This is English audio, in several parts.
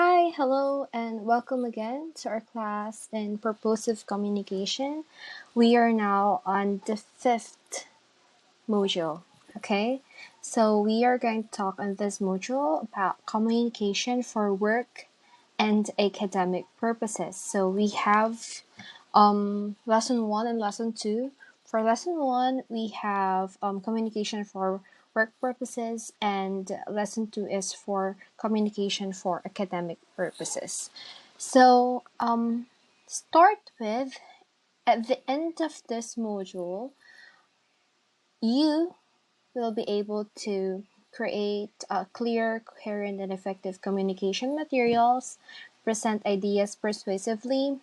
Hi, hello, and welcome again to our class in Purposive Communication. We are now on the fifth module, okay? So we are going to talk on this module about communication for work and academic purposes. So we have lesson 1 and lesson 2. For lesson 1, we have communication for work purposes, and lesson 2 is for communication for academic purposes. So start with, at the end of this module, you will be able to create clear, coherent, and effective communication materials, present ideas persuasively,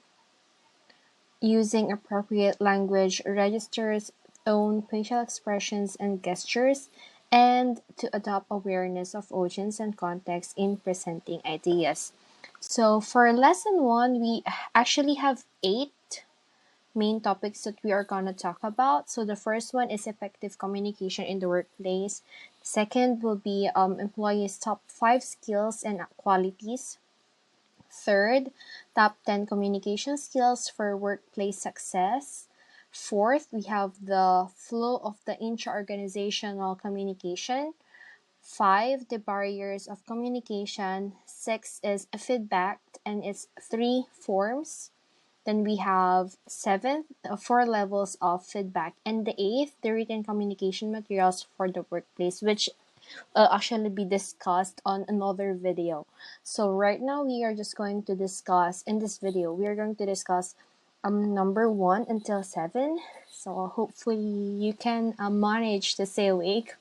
using appropriate language registers, tone, facial expressions, and gestures, and to adopt awareness of audience and context in presenting ideas. So for lesson 1, we actually have 8 main topics that we are going to talk about. So the first one is effective communication in the workplace. Second will be employees' top 5 skills and qualities. Third, top 10 communication skills for workplace success. Fourth, we have the flow of the intra-organizational communication. 5, the barriers of communication. 6 is feedback and its 3 forms. Then we have 7th, 4 levels of feedback. And the 8th, the written communication materials for the workplace, which will actually be discussed on another video. So right now we are just going to discuss, in this video, we are going to discuss number 1 until 7. So hopefully you can manage to stay awake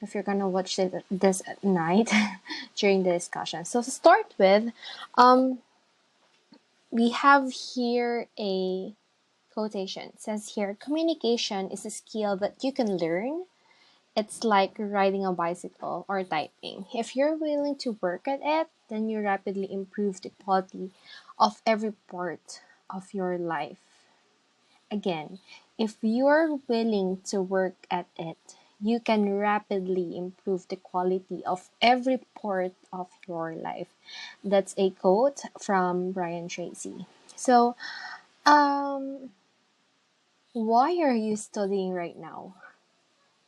if you're gonna watch this at night during the discussion. So to start with, we have here a quotation. It says here, communication is a skill that you can learn. It's like riding a bicycle or typing. If you're willing to work at it, then you rapidly improve the quality of every part of your life. Again, if you're willing to work at it, you can rapidly improve the quality of every part of your life. That's a quote from Brian Tracy. So, why are you studying right now?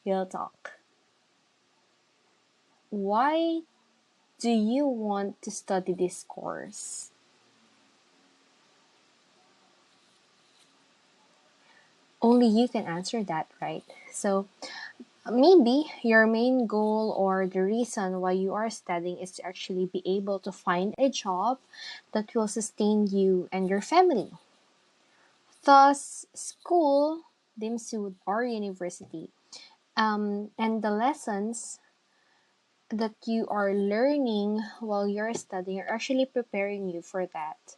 We'll talk. Why do you want to study this course? Only you can answer that, right? So maybe your main goal or the reason why you are studying is to actually be able to find a job that will sustain you and your family. Thus, school deems you or university. And the lessons that you are learning while you're studying are actually preparing you for that.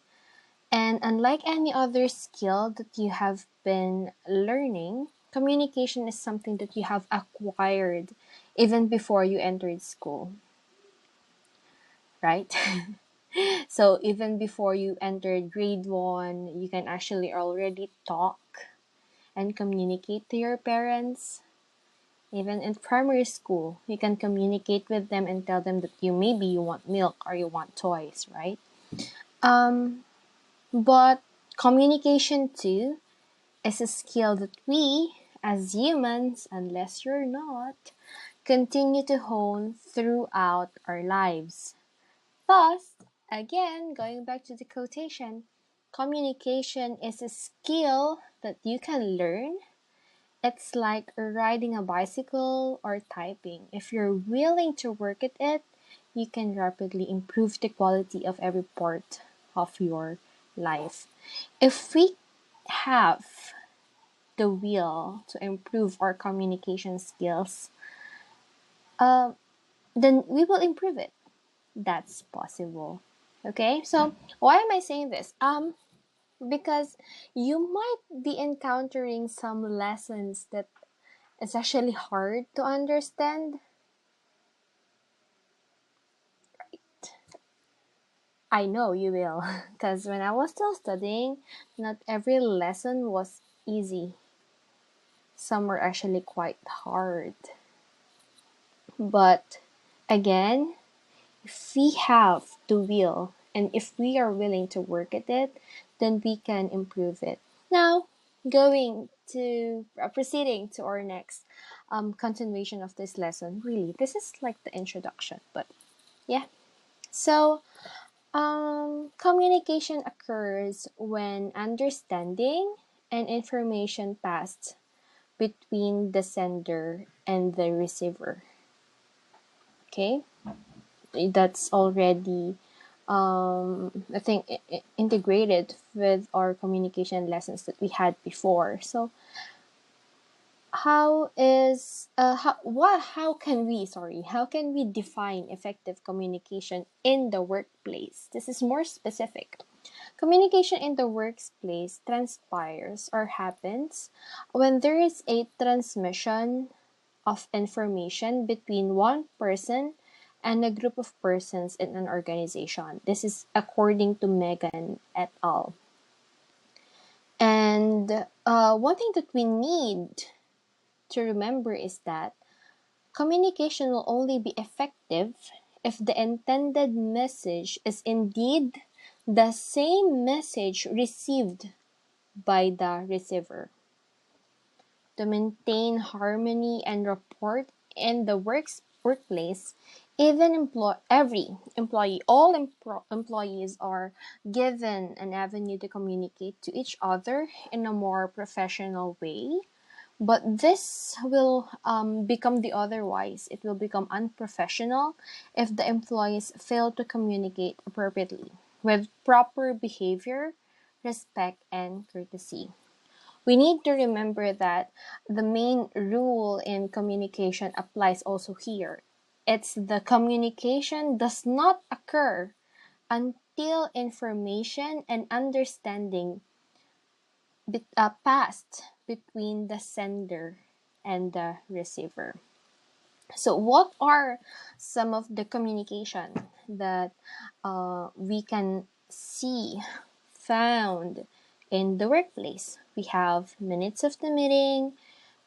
And unlike any other skill that you have been learning, communication is something that you have acquired even before you entered school, right? So even before you entered grade 1, you can actually already talk and communicate to your parents. Even in primary school, you can communicate with them and tell them that maybe you want milk or you want toys, right? But communication too is a skill that we, as humans, unless you're not, continue to hone throughout our lives. Thus, again, going back to the quotation, communication is a skill that you can learn. It's like riding a bicycle or typing. If you're willing to work at it, you can rapidly improve the quality of every part of your life. If we have the will to improve our communication skills, then we will improve it. That's possible. Okay, so why am I saying this? Because you might be encountering some lessons that is actually hard to understand. I know you will, because when I was still studying, not every lesson was easy. Some were actually quite hard. But again, if we have the will And if we are willing to work at it, then we can improve it. Now, proceeding to our next continuation of this lesson. Really, this is like the introduction, but yeah. So, communication occurs when understanding and information passed between the sender and the receiver. Okay, that's already I think integrated with our communication lessons that we had before. So how can we define effective communication in the workplace? This is more specific. Communication in the workplace transpires or happens when there is a transmission of information between one person and a group of persons in an organization. This is according to Megan et al. And one thing that we need to remember is that communication will only be effective if the intended message is indeed the same message received by the receiver. To maintain harmony and rapport in the workplace, every employee, employees are given an avenue to communicate to each other in a more professional way. But this will become the otherwise. It will become unprofessional if the employees fail to communicate appropriately with proper behavior, respect, and courtesy. We need to remember that the main rule in communication applies also here. It's the communication does not occur until information and understanding passed between the sender and the receiver. So, what are some of the communication that we can see found in the workplace? We have minutes of the meeting,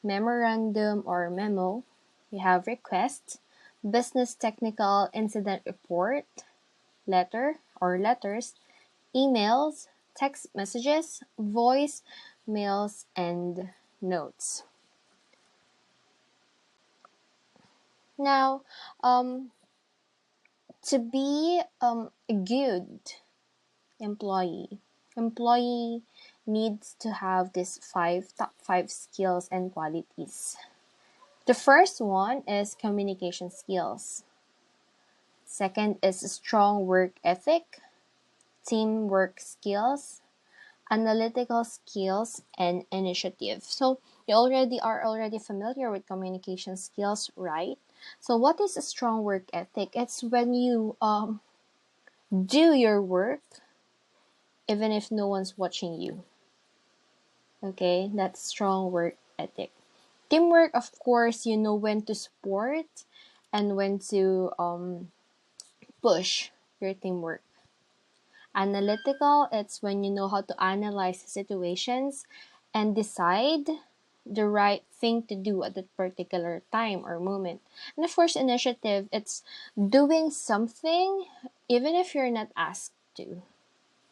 memorandum or memo, we have request, business technical incident report, letter or letters, emails, text messages, voice, mails, and notes. Now, to be a good employee needs to have these top five skills and qualities. The first one is communication skills. Second is strong work ethic, teamwork skills, analytical skills, and initiative. So you are already familiar with communication skills, right? So what is a strong work ethic? It's when you do your work even if no one's watching you. Okay, that's strong work ethic. Teamwork, of course, you know when to support and when to push your teamwork. Analytical, it's when you know how to analyze situations and decide the right thing to do at that particular time or moment. And of course, initiative, it's doing something even if you're not asked to,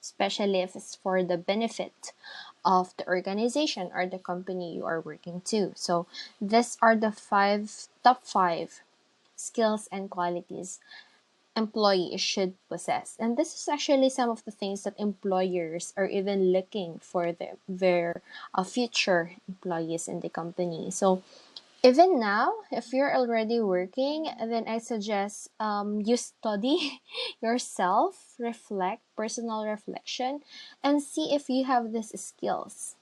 especially if it's for the benefit of the organization or the company you are working to. So these are the top five skills and qualities employees should possess. And this is actually some of the things that employers are even looking for their future employees in the company. So even now, if you're already working, then I suggest you study yourself, reflect, personal reflection, and see if you have these skills.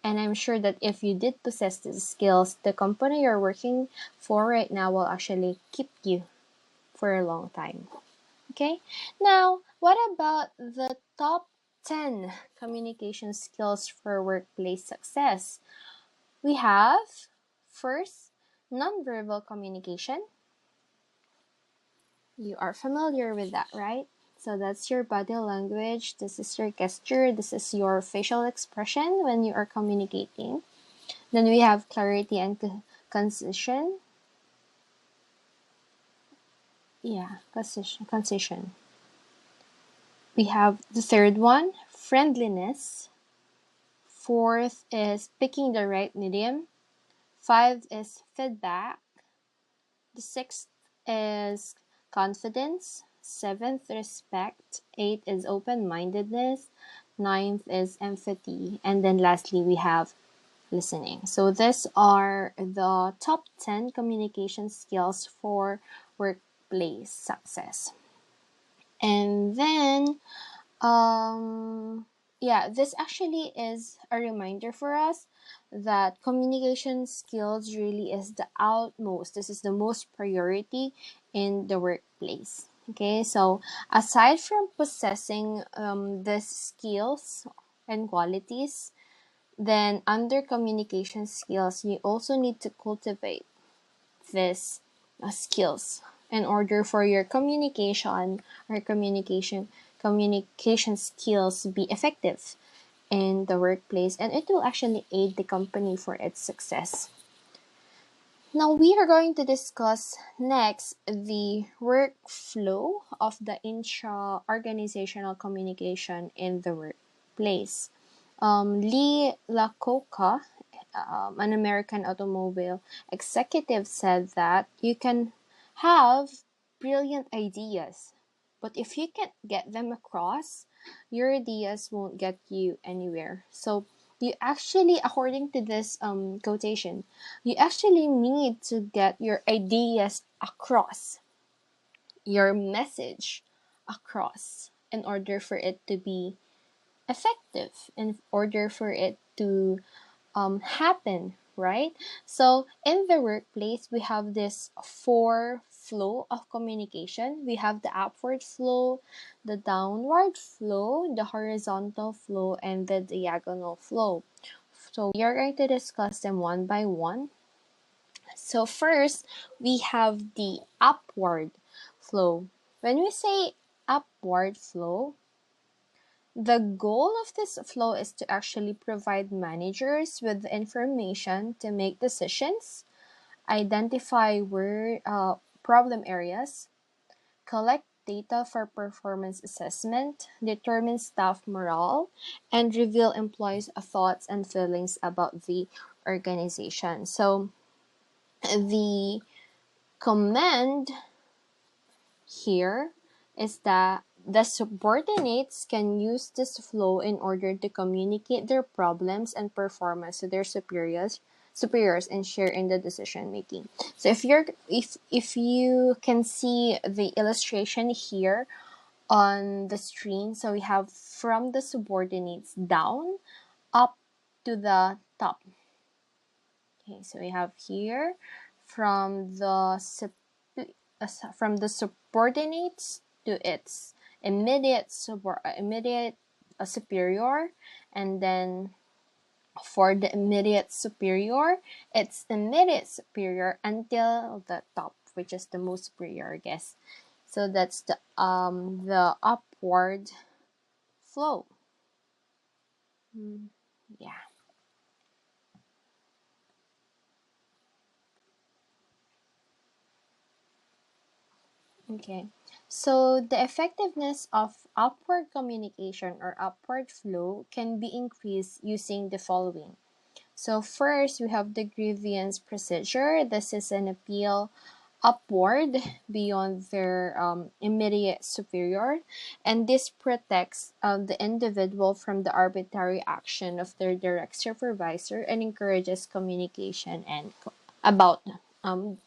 And I'm sure that if you did possess these skills, the company you're working for right now will actually keep you for a long time. Okay, now what about the top 10 communication skills for workplace success? We have first, nonverbal communication. You are familiar with that, right? So that's your body language, this is your gesture, this is your facial expression when you are communicating. Then we have clarity and concision. Yeah, concision. We have the third one, friendliness. Fourth is picking the right medium. Five is feedback. The sixth is confidence. Seventh, respect. Eight is open-mindedness. Ninth is empathy. And then lastly, we have listening. So these are the top 10 communication skills for workplace success. And then yeah, this actually is a reminder for us that communication skills really is the outmost, this is the most priority in the workplace. Okay, so aside from possessing these skills and qualities, then under communication skills you also need to cultivate these skills in order for your communication skills to be effective in the workplace, and it will actually aid the company for its success. Now we are going to discuss next the workflow of the intra-organizational communication in the workplace. Lee Iacocca, an American automobile executive, said that you can have brilliant ideas, but if you can't get them across, your ideas won't get you anywhere. So you actually, according to this quotation, you actually need to get your ideas across, your message across, in order for it to be effective, in order for it to happen, right? So in the workplace, we have this four flow of communication. We have the upward flow, the downward flow, the horizontal flow, and the diagonal flow. So we are going to discuss them one by one. So first, we have the upward flow. When we say upward flow, the goal of this flow is to actually provide managers with the information to make decisions, identify problem areas, collect data for performance assessment, determine staff morale, and reveal employees' thoughts and feelings about the organization. So the command here is that the subordinates can use this flow in order to communicate their problems and performance to their superiors and share in the decision making. So if you can see the illustration here on the screen, so we have from the subordinates down up to the top. Okay, so we have here from the subordinates to its immediate superior, and then for the immediate superior, it's immediate superior until the top, which is the most superior, I guess. So that's the upward flow. Yeah. Okay, so the effectiveness of upward communication or upward flow can be increased using the following. So first, we have the grievance procedure. This is an appeal upward beyond their immediate superior, and this protects the individual from the arbitrary action of their direct supervisor and encourages communication and about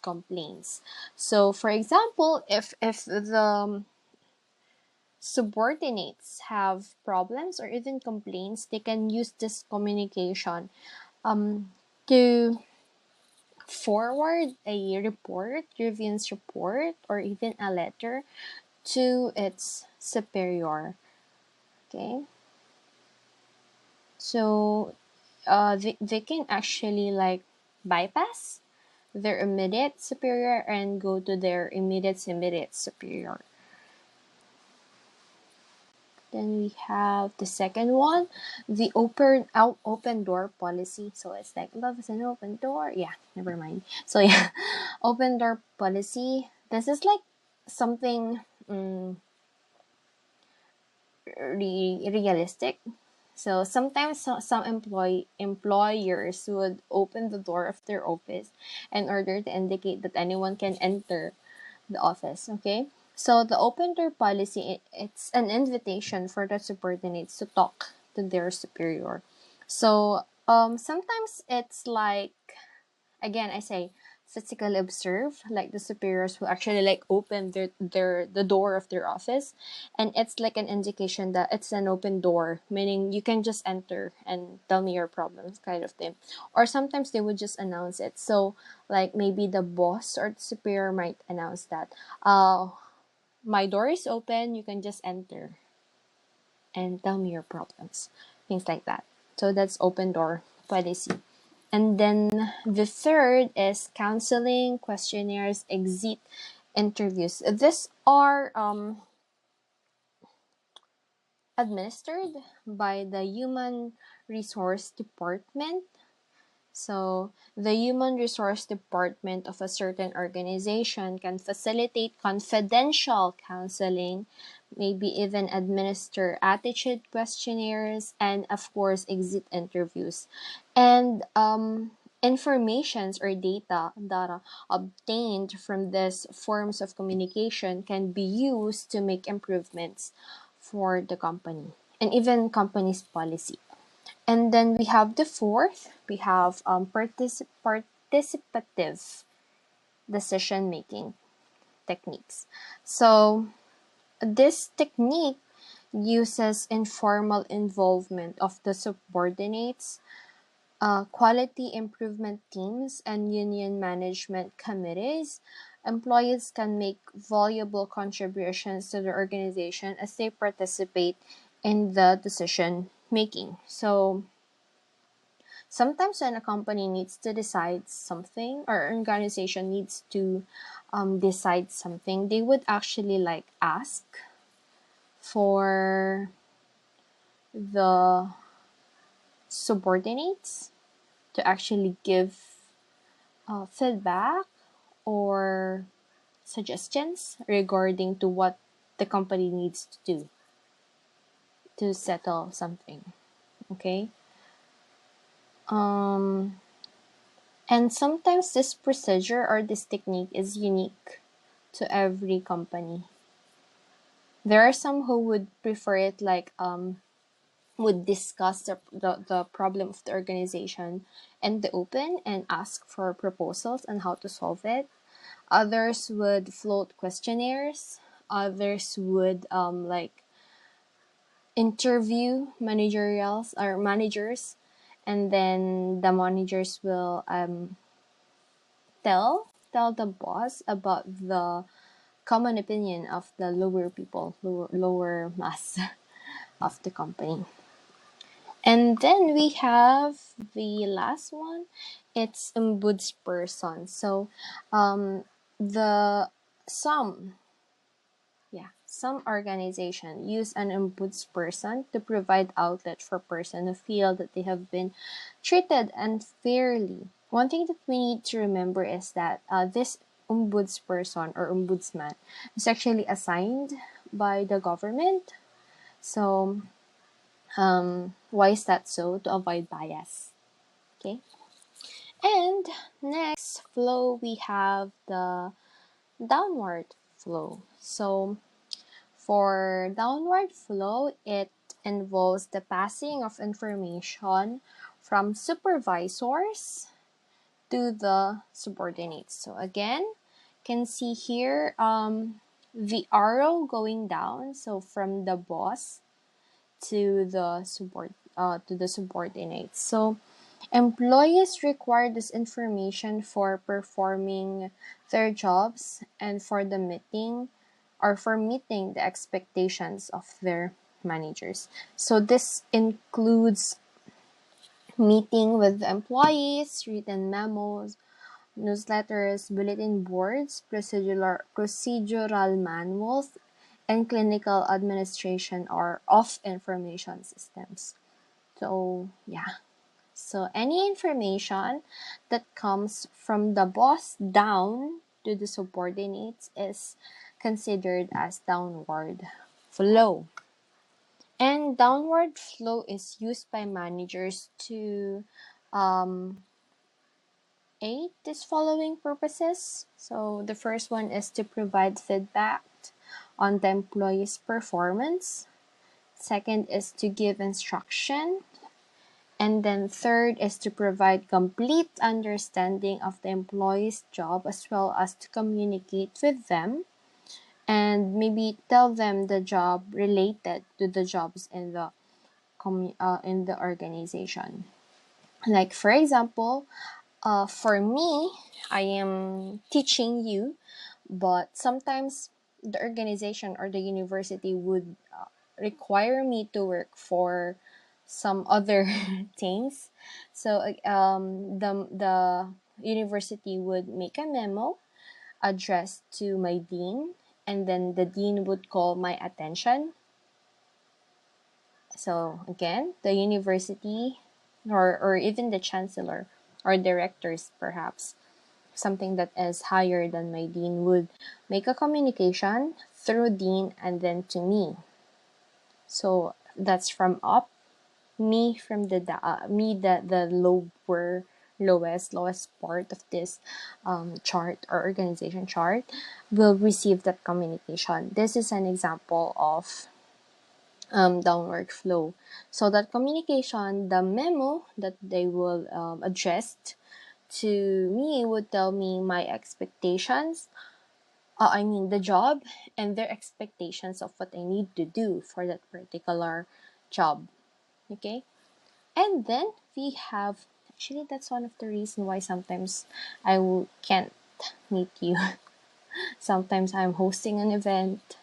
complaints. So, for example, if the subordinates have problems or even complaints, they can use this communication to forward a report, grievance report, or even a letter to its superior. Okay, so they can actually like bypass their immediate superior and go to their immediate superior. Then we have the second one, the open door policy. So it's like love is an open door. Yeah, never mind. So yeah, open door policy. This is like something realistic. So sometimes some employers would open the door of their office in order to indicate that anyone can enter the office. Okay, so the open door policy, it's an invitation for the subordinates to talk to their superior. So sometimes it's like, again, I say physically observe, like the superiors who actually like open the door of their office, and it's like an indication that it's an open door, meaning you can just enter and tell me your problems, kind of thing. Or sometimes they would just announce it. So like maybe the boss or the superior might announce that, my door is open, you can just enter and tell me your problems, things like that. So that's open door policy. And then the third is counseling, questionnaires, exit interviews. These are administered by the Human Resource Department. So, the Human Resource Department of a certain organization can facilitate confidential counseling, maybe even administer attitude questionnaires, and of course, exit interviews. And informations or data obtained from these forms of communication can be used to make improvements for the company and even company's policy. And then we have the fourth, we have participative decision making techniques. So this technique uses informal involvement of the subordinates, quality improvement teams, and union management committees. Employees can make valuable contributions to the organization as they participate in the decision making. So sometimes when a company needs to decide something or an organization needs to decide something, they would actually like ask for the subordinates to actually give feedback or suggestions regarding to what the company needs to do to settle something. Okay. And sometimes this procedure or this technique is unique to every company. There are some who would prefer it like would discuss the problem of the organization in the open and ask for proposals on how to solve it. Others would float questionnaires. Others would like interview managerials or managers, and then the managers will tell the boss about the common opinion of the lower people, lower mass of the company. And then we have the last one. It's ombudsperson. So, the some some organization use an ombudsperson to provide outlet for persons who feel that they have been treated unfairly. One thing that we need to remember is that this ombudsperson or ombudsman is actually assigned by the government. So, why is that so? To avoid bias. Okay. And next flow, we have the downward flow. So, for downward flow, it involves the passing of information from supervisors to the subordinates. So again, can see here the arrow going down. So from the boss to the subordinates. So employees require this information for performing their jobs and for the meeting or for meeting the expectations of their managers. So this includes meeting with the employees, written memos, newsletters, bulletin boards, procedural manuals, and clinical administration or of information systems. So yeah. So any information that comes from the boss down to the subordinates is considered as downward flow. And downward flow is used by managers to aid these following purposes. So the first one is to provide feedback on the employee's performance. Second is to give instruction. And then third is to provide complete understanding of the employee's job as well as to communicate with them and maybe tell them the job related to the jobs in the organization. Like for example, for me, I am teaching you, but sometimes the organization or the university would require me to work for some other things. So the university would make a memo addressed to my dean, and then the dean would call my attention. So again, the university or even the chancellor or directors perhaps something that is higher than my dean would make a communication through dean and then to me. So that's from up, me from me the lowest part of this chart or organization chart will receive that communication. This is an example of downward flow. So that communication, the memo that they will address to me would tell me my expectations, the job and their expectations of what I need to do for that particular job. Okay. And then we have, actually, that's one of the reasons why sometimes can't meet you. Sometimes I'm hosting an event,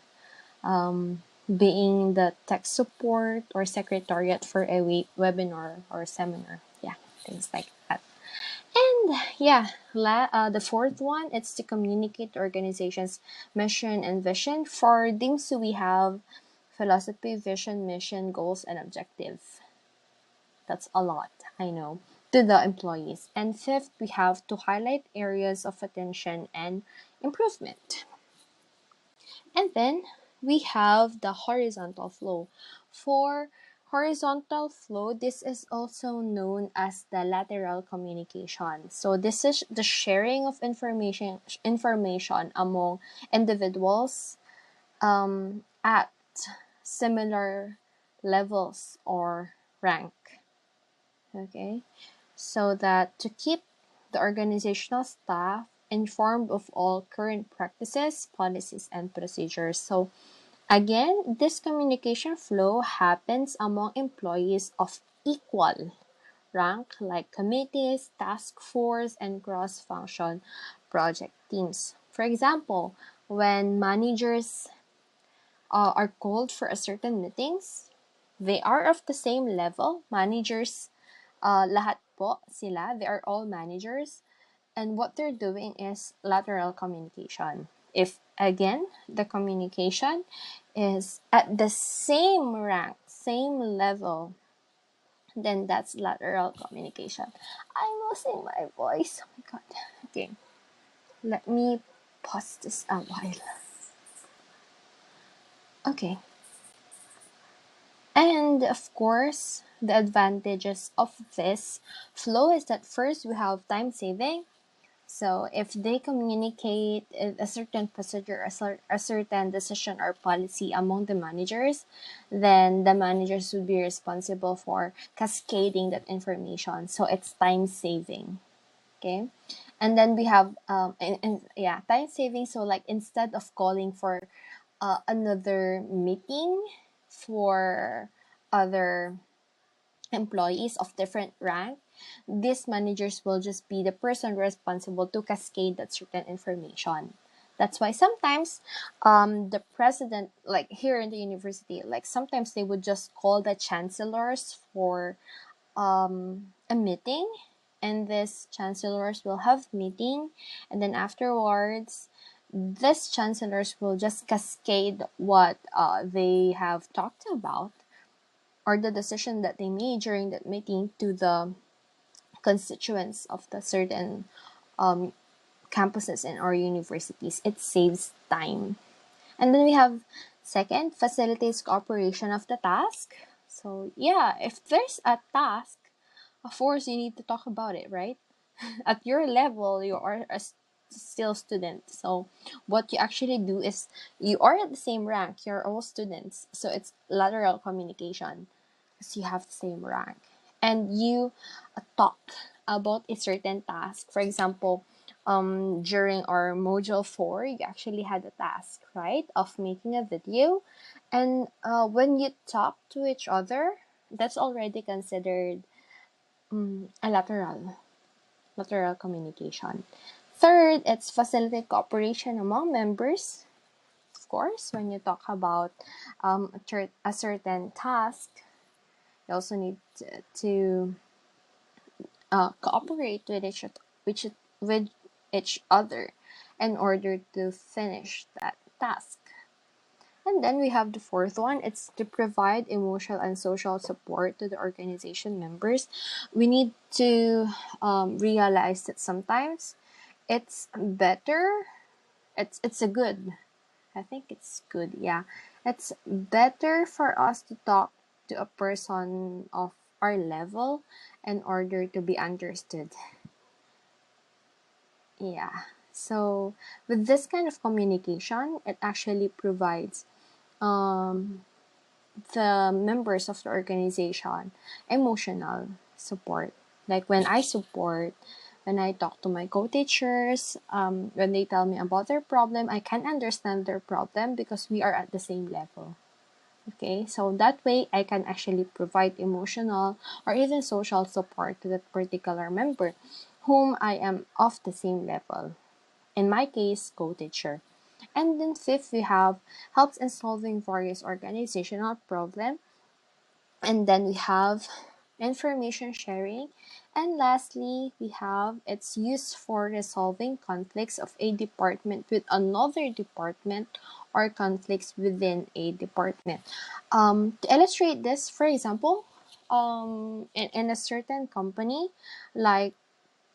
being the tech support or secretariat for a webinar or seminar. Yeah, things like that. And yeah, the fourth one, it's to communicate the organization's mission and vision. For things we have philosophy, vision, mission, goals, and objective. That's a lot, I know, to the employees. And fifth, we have to highlight areas of attention and improvement. And then we have the horizontal flow. For horizontal flow, this is also known as the lateral communication. So this is the sharing of information among individuals at similar levels or rank. Okay, so that to keep the organizational staff informed of all current practices, policies, and procedures. So again, this communication flow happens among employees of equal rank like committees, task force, and cross-function project teams. For example, when managers are called for a certain meetings, they are of the same level. Managers, lahat po sila, they are all managers. And what they're doing is lateral communication. If, again, the communication is at the same rank, same level, then that's lateral communication. I'm losing my voice. Oh my god. Okay. Let me pause this a while. Okay. And of course, the advantages of this flow is that first we have time saving. So if they communicate a certain procedure, a certain decision or policy among the managers, then the managers would be responsible for cascading that information. So it's time saving. Okay. And then we have time saving. So like instead of calling for another meeting for other employees of different rank, these managers will just be the person responsible to cascade that certain information. That's why sometimes the president, like here in the university, like sometimes they would just call the chancellors for a meeting, and these chancellors will have meeting, and then afterwards these chancellors will just cascade what they have talked about or the decision that they made during that meeting to the constituents of the certain campuses in our universities. It saves time. And then we have Second, facilitates cooperation of the task. So yeah, if there's a task, of course you need to talk about it, right? At your level, you are still student. So what you actually do is you are at the same rank. You're all students. So it's lateral communication because you have the same rank. And you talk about a certain task. For example, during our module 4, you actually had a task, right, of making a video. And when you talk to each other, that's already considered a lateral communication. Third, it's facilitate cooperation among members. Of course, when you talk about a certain task, you also need to cooperate with each other in order to finish that task. And then we have the fourth one. It's to provide emotional and social support to the organization members. We need to realize that sometimes it's better. It's a good. I think it's good. Yeah, it's better for us to talk to a person of our level in order to be understood. Yeah. So with this kind of communication, it actually provides the members of the organization emotional support. Like when I talk to my co-teachers, when they tell me about their problem, I can understand their problem because we are at the same level. Okay, so that way I can actually provide emotional or even social support to that particular member whom I am of the same level. In my case, co-teacher. And then fifth, we have helps in solving various organizational problems. And then we have information sharing. And lastly, we have its use for resolving conflicts of a department with another department or conflicts within a department. To illustrate this, for example, in a certain company, like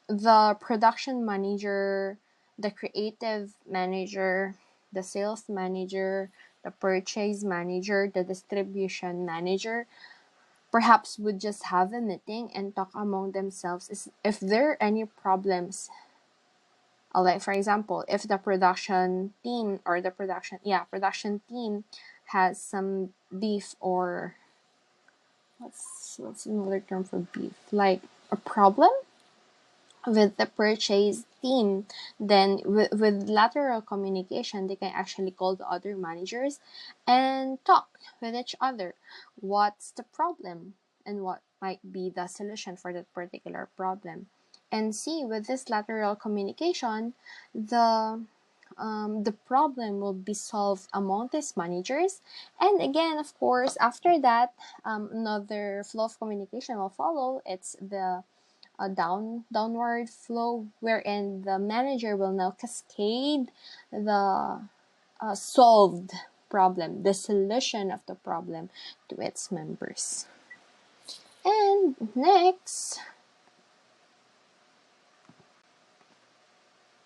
the production manager, the creative manager, the sales manager, the purchase manager, the distribution manager, perhaps would just have a meeting and talk among themselves if there are any problems. Like for example, if the production team or the production team has some beef, or what's another term for beef? Like a problem with the purchase team, then with lateral communication, they can actually call the other managers and talk with each other. What's the problem and what might be the solution for that particular problem? And see, with this lateral communication, the problem will be solved among these managers. And again, of course, after that, another flow of communication will follow. It's the a downward flow wherein the manager will now cascade the solved problem, the solution of the problem to its members. And next,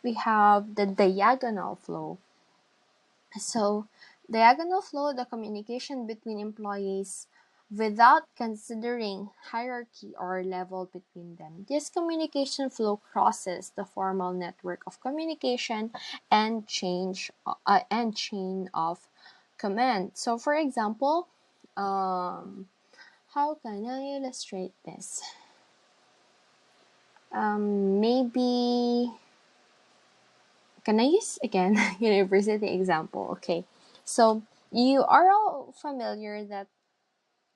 we have the diagonal flow. So, diagonal flow, the communication between employees without considering hierarchy or level between them. This communication flow crosses the formal network of communication and chain of command. So, for example, how can I illustrate this? Maybe can I use again university example? Okay, so you are all familiar that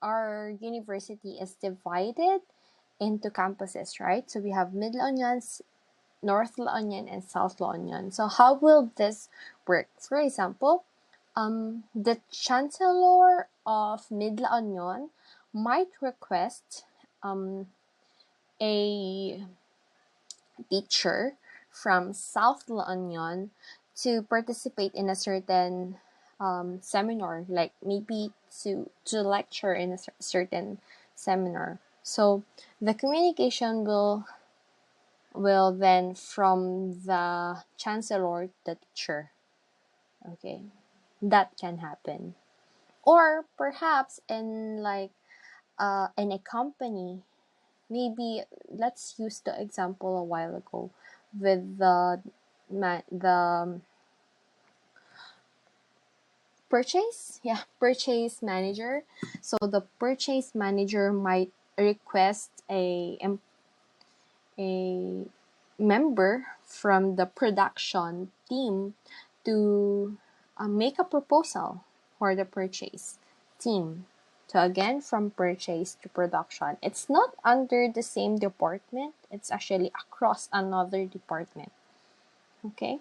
our university is divided into campuses, right? So we have Mid La Union, North La Union, and South La Union. So how will this work? For example, the chancellor of Mid La Union might request a teacher from South La Union to participate in a certain seminar, like maybe to lecture in a certain seminar. So the communication will then from the chancellor to the teacher. Okay, that can happen. Or perhaps in like in a company, maybe let's use the example a while ago with the purchase manager. So the purchase manager might request a member from the production team to make a proposal for the purchase team. So again, from purchase to production, it's not under the same department, it's actually across another department. Okay,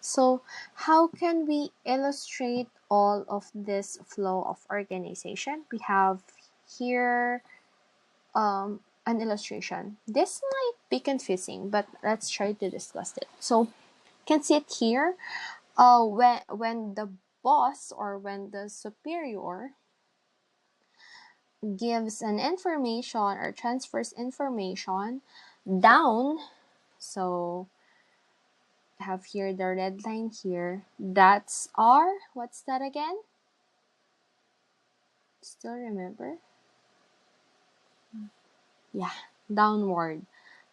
so how can we illustrate all of this flow of organization? We have here an illustration. This might be confusing, but let's try to discuss it. So you can see it here. When the boss or when the superior gives an information or transfers information down, so have here the red line here. That's our, what's that again? Still remember? Yeah, downward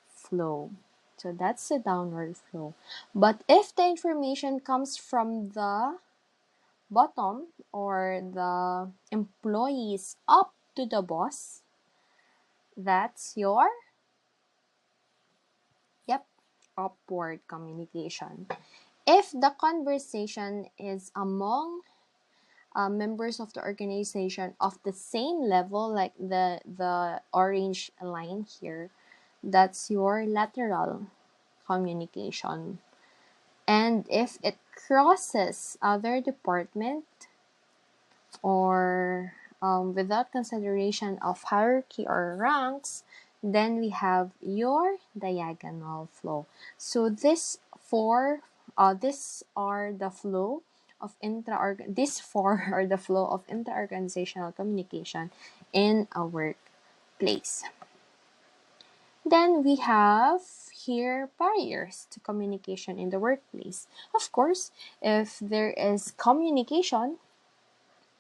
flow. So that's the downward flow. But if the information comes from the bottom or the employees up to the boss, that's your, yep, upward communication. If the conversation is among members of the organization of the same level, like the orange line here, that's your lateral communication. And if it crosses other department or without consideration of hierarchy or ranks, then we have your diagonal flow. So this these are the flow of these four are the flow of inter-organizational communication in a workplace. Then we have here barriers to communication in the workplace. Of course, if there is communication,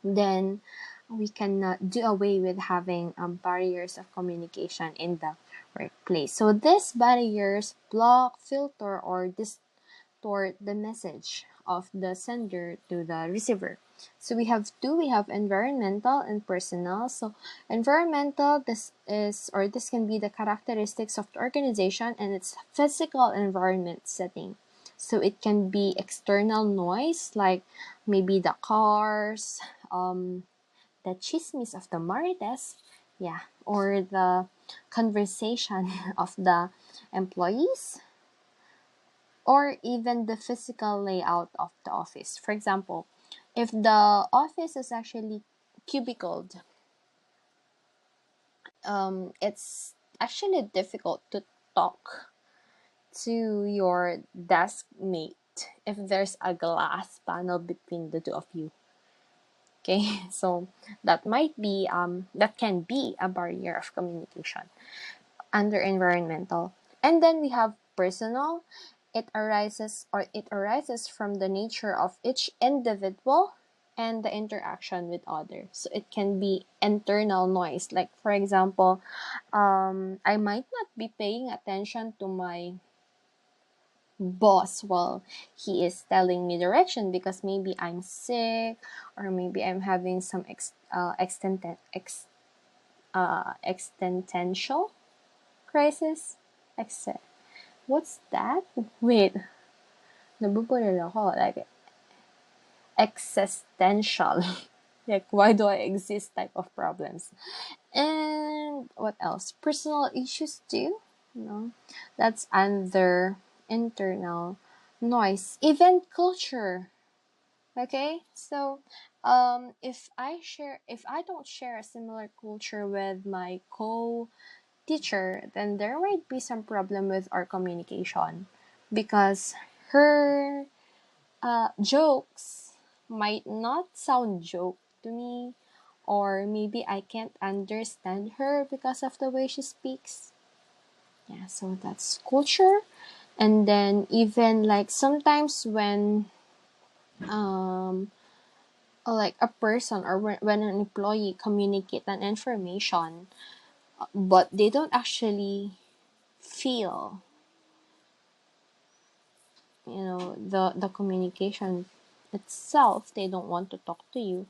then we cannot do away with having barriers of communication in the workplace. So these barriers block, filter, or distort the message of the sender to the receiver. So we have two. We have environmental and personal. So environmental, this can be the characteristics of the organization and its physical environment setting. So it can be external noise, like maybe the cars, the chismes of the marites, yeah, or the conversation of the employees, or even the physical layout of the office. For example, if the office is actually cubicled, it's actually difficult to talk to your desk mate if there's a glass panel between the two of you. Okay, so that can be a barrier of communication under environmental. And then we have personal. It arises from the nature of each individual and the interaction with others. So it can be internal noise. Like for example, I might not be paying attention to my boss while he is telling me direction because maybe I'm sick or maybe I'm having some existential crisis. What's that? Wait, nabubulol ako. Like existential. Like why do I exist type of problems. And what else? Personal issues too. That's under internal noise. Even culture. Okay, so if I don't share a similar culture with my teacher, then there might be some problem with our communication because her jokes might not sound joke to me, or maybe I can't understand her because of the way she speaks. Yeah, so that's culture. And then even like sometimes when like a person, or when an employee communicate an information, but they don't actually feel, the communication itself, they don't want to talk to you,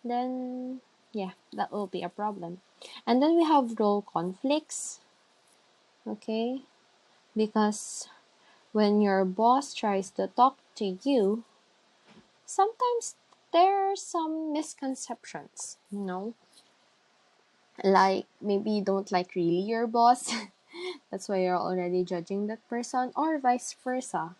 then yeah, that will be a problem. And then we have role conflicts, okay? Because when your boss tries to talk to you, sometimes there are some misconceptions, like maybe you don't like really your boss. That's why you're already judging that person, or vice versa.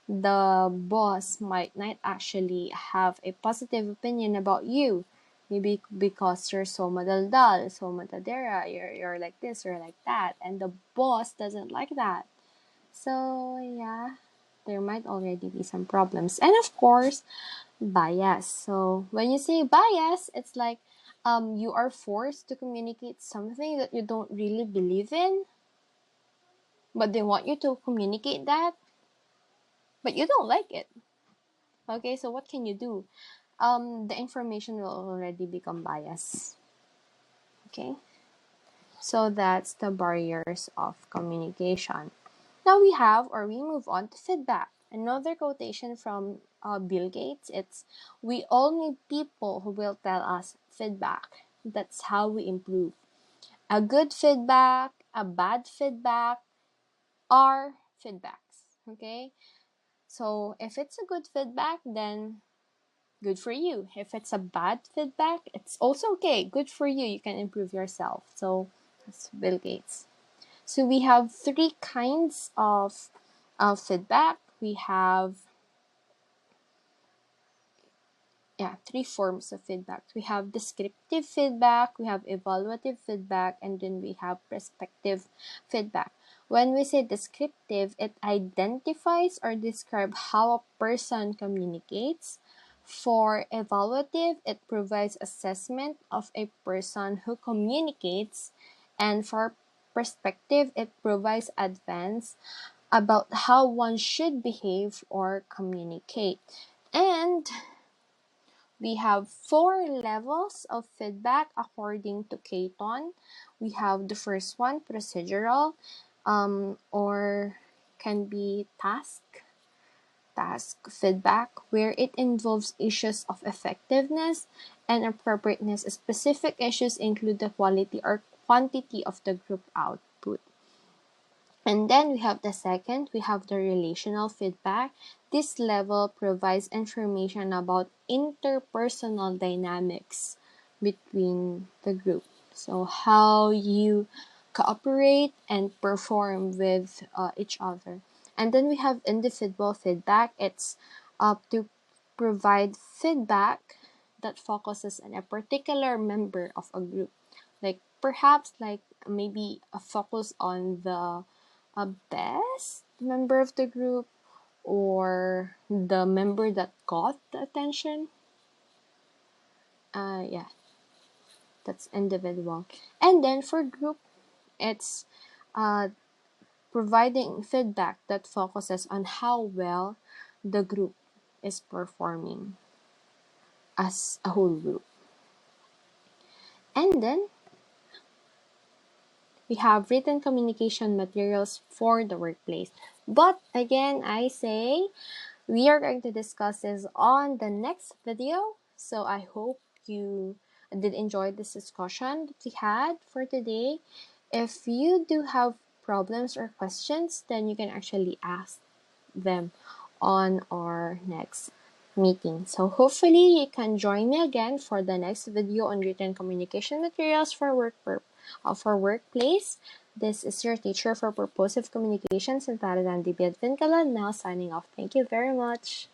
The boss might not actually have a positive opinion about you. Maybe because you're so madaldal, so matadera, you're like this, you're like that, and the boss doesn't like that. So yeah, there might already be some problems. And of course, bias. So when you say bias, it's like you are forced to communicate something that you don't really believe in, but they want you to communicate that, but you don't like it. Okay, so what can you do? The information will already become biased. Okay, so that's the barriers of communication. Now we move on to feedback. Another quotation from Bill Gates. It's, "We all need people who will tell us feedback. That's how we improve. A good feedback, a bad feedback are feedbacks." Okay, so if it's a good feedback, then good for you. If it's a bad feedback, it's also okay. Good for you. You can improve yourself. So that's Bill Gates. So we have three kinds of feedback. We have three forms of feedback. We have descriptive feedback, we have evaluative feedback, and then we have perspective feedback. When we say descriptive, it identifies or describes how a person communicates. For evaluative, it provides assessment of a person who communicates. And for perspective, it provides advice about how one should behave or communicate. And we have 4 levels of feedback according to Caton. We have the first one, procedural, or can be task feedback, where it involves issues of effectiveness and appropriateness. Specific issues include the quality or quantity of the group output. And then we have the second, we have the relational feedback. This level provides information about interpersonal dynamics between the group. So how you cooperate and perform with each other. And then we have individual feedback. It's to provide feedback that focuses on a particular member of a group. Like perhaps like maybe a focus on the best member of the group, or the member that got the attention. Yeah, that's individual. And then for group, it's uh, providing feedback that focuses on how well the group is performing as a whole group. And then we have written communication materials for the workplace. But again, I say we are going to discuss this on the next video. So I hope you did enjoy this discussion that we had for today. If you do have problems or questions, then you can actually ask them on our next meeting. So hopefully you can join me again for the next video on written communication materials for workplace. This is your teacher for purposive communications, Santara Vincala, now signing off. Thank you very much.